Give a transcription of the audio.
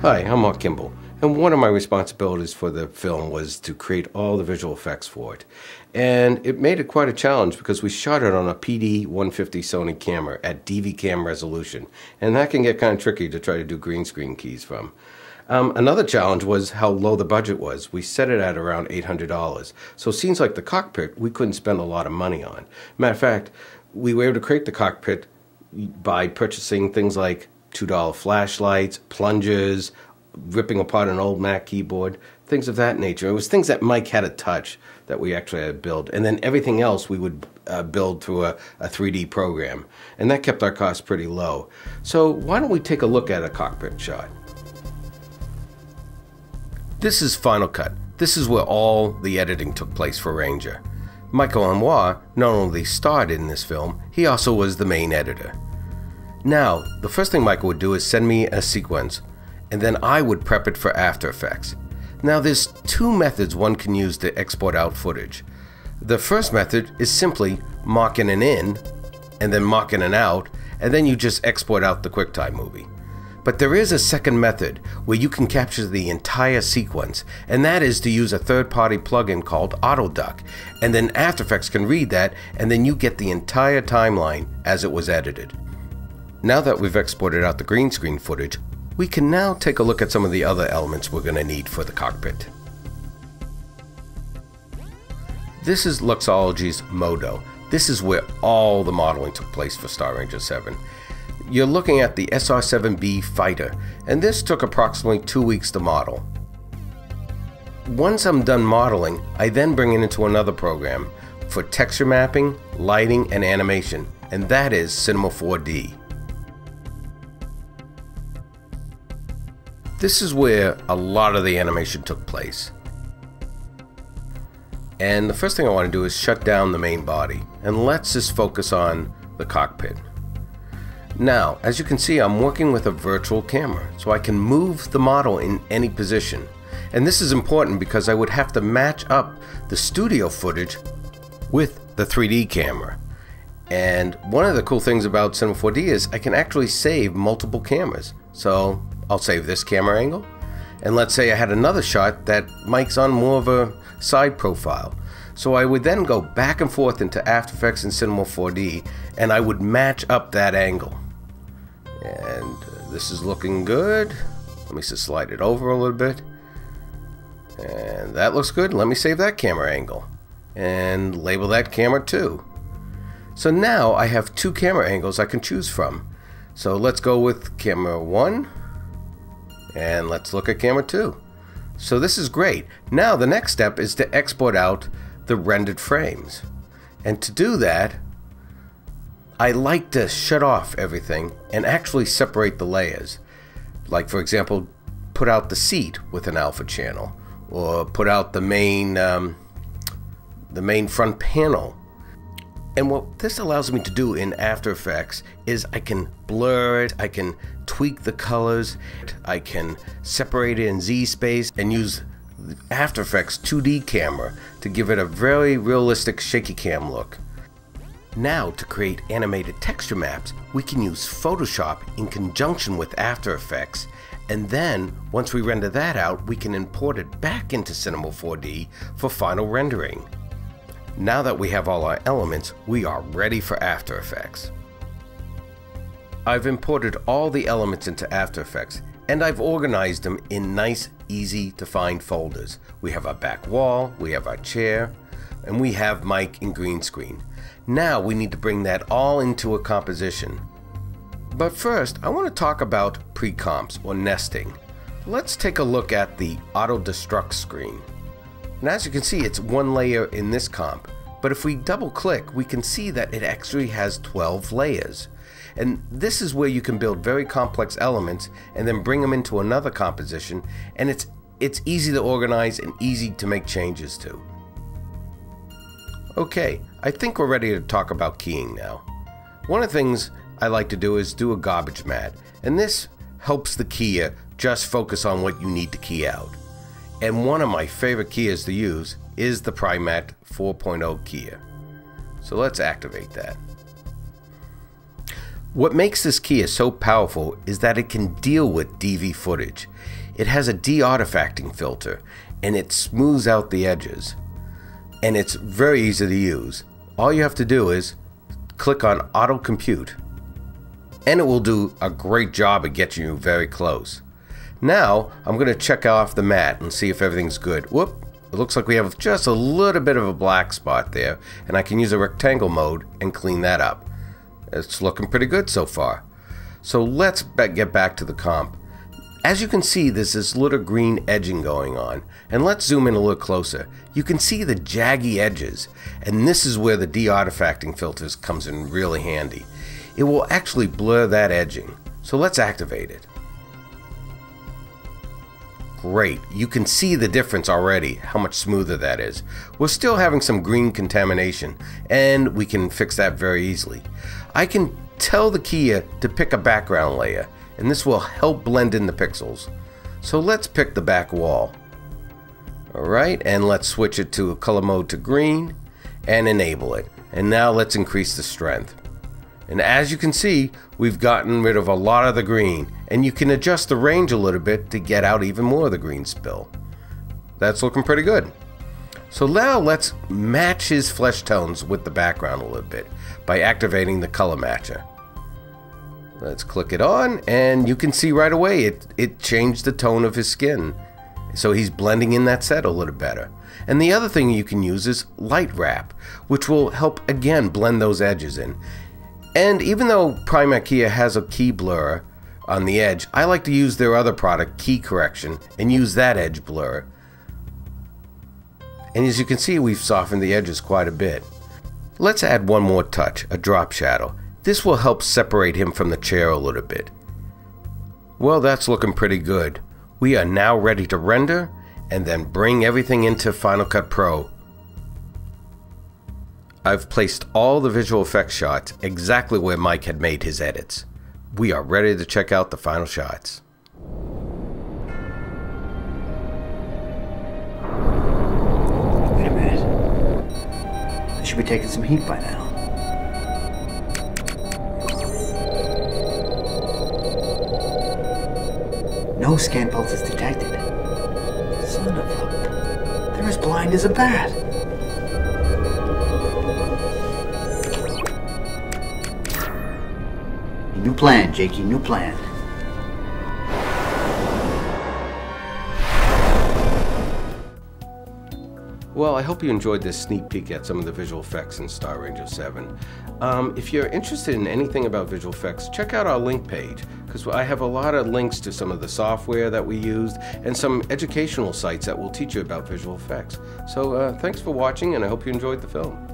Hi, I'm Marc Kimball, and one of my responsibilities for the film was to create all the visual effects for it. And it made it quite a challenge because we shot it on a PD-150 Sony camera at DV cam resolution, and that can get kind of tricky to try to do green screen keys from. Another challenge was how low the budget was. We set it at around $800, so scenes like the cockpit we couldn't spend a lot of money on. Matter of fact, we were able to create the cockpit by purchasing things like $2 flashlights, plungers, ripping apart an old Mac keyboard, things of that nature. It was things that Mike had to touch that we actually had to build. And then everything else we would build through a 3D program. And that kept our costs pretty low. So why don't we take a look at a cockpit shot? This is Final Cut. This is where all the editing took place for Ranger. Michael Anwar not only starred in this film, he also was the main editor. Now, the first thing Michael would do is send me a sequence, and then I would prep it for After Effects. Now, there's two methods one can use to export out footage. The first method is simply marking an in, and then marking an out, and then you just export out the QuickTime movie. But there is a second method where you can capture the entire sequence, and that is to use a third-party plugin called AutoDuck, and then After Effects can read that, and then you get the entire timeline as it was edited. Now that we've exported out the green screen footage, we can now take a look at some of the other elements we're going to need for the cockpit. This is Luxology's Modo. This is where all the modeling took place for Star Ranger 7. You're looking at the SR7 Fighter, and this took approximately 2 weeks to model. Once I'm done modeling, I then bring it into another program for texture mapping, lighting, and animation, and that is Cinema 4D. This is where a lot of the animation took place. And the first thing I want to do is shut down the main body, and let's just focus on the cockpit. Now, as you can see, I'm working with a virtual camera, so I can move the model in any position. And this is important because I would have to match up the studio footage with the 3D camera. And one of the cool things about Cinema 4D is I can actually save multiple cameras. So I'll save this camera angle, and let's say I had another shot that Mike's on more of a side profile. So I would then go back and forth into After Effects and Cinema 4D, and I would match up that angle. And this is looking good. Let me just slide it over a little bit. And that looks good. Let me save that camera angle and label that camera 2. So now I have 2 camera angles I can choose from. So let's go with camera 1. And let's look at camera 2. So this is great. Now the next step is to export out the rendered frames. And to do that, I like to shut off everything and actually separate the layers. Like, for example, put out the seat with an alpha channel, or put out the main front panel. And what this allows me to do in After Effects is I can blur it, I can tweak the colors, I can separate it in Z-space and use After Effects 2D camera to give it a very realistic shaky cam look. Now, to create animated texture maps, we can use Photoshop in conjunction with After Effects, and then once we render that out, we can import it back into Cinema 4D for final rendering. Now that we have all our elements, we are ready for After Effects. I've imported all the elements into After Effects, and I've organized them in nice, easy to find folders. We have our back wall, we have our chair, and we have Mike in green screen. Now we need to bring that all into a composition. But first, I want to talk about pre-comps or nesting. Let's take a look at the auto destruct screen. And as you can see, it's one layer in this comp, but if we double click, we can see that it actually has 12 layers. And this is where you can build very complex elements and then bring them into another composition, and it's easy to organize and easy to make changes to. Okay, I think we're ready to talk about keying now. One of the things I like to do is do a garbage mat, and this helps the keyer just focus on what you need to key out. And one of my favorite keyers to use is the PriMat 4.0 keyer. So let's activate that. What makes this Kia so powerful is that it can deal with DV footage. It has a de-artifacting filter and it smooths out the edges. And it's very easy to use. All you have to do is click on Auto Compute and it will do a great job at getting you very close. Now I'm going to check off the mat and see if everything's good. Whoop! It looks like we have just a little bit of a black spot there, and I can use a rectangle mode and clean that up. It's looking pretty good so far. So let's get back to the comp. As you can see, there's this little green edging going on, and let's zoom in a little closer. You can see the jaggy edges, and this is where the de-artifacting filters comes in really handy. It will actually blur that edging, so let's activate it. Great, you can see the difference already, how much smoother that is. We're still having some green contamination, and we can fix that very easily. I can tell the Kia to pick a background layer, and this will help blend in the pixels. So let's pick the back wall. Alright, and let's switch it to color mode to green, and enable it. And now let's increase the strength. And as you can see, we've gotten rid of a lot of the green, and you can adjust the range a little bit to get out even more of the green spill. That's looking pretty good. So now let's match his flesh tones with the background a little bit by activating the color matcher. Let's click it on, and you can see right away it changed the tone of his skin. So he's blending in that set a little better. And the other thing you can use is light wrap, which will help again blend those edges in. And even though Prima Kia has a key blur on the edge, I like to use their other product, Key Correction, and use that edge blur. And as you can see, we've softened the edges quite a bit. Let's add one more touch, a drop shadow. This will help separate him from the chair a little bit. Well, that's looking pretty good. We are now ready to render and then bring everything into Final Cut Pro. I've placed all the visual effects shots exactly where Mike had made his edits. We are ready to check out the final shots. Wait a minute. I should be taking some heat by now. No scan pulses detected. Son of a... They're as blind as a bat. New plan, Jakey, new plan. Well, I hope you enjoyed this sneak peek at some of the visual effects in Star Ranger 7. If you're interested in anything about visual effects, check out our link page, because I have a lot of links to some of the software that we used and some educational sites that will teach you about visual effects. So thanks for watching, and I hope you enjoyed the film.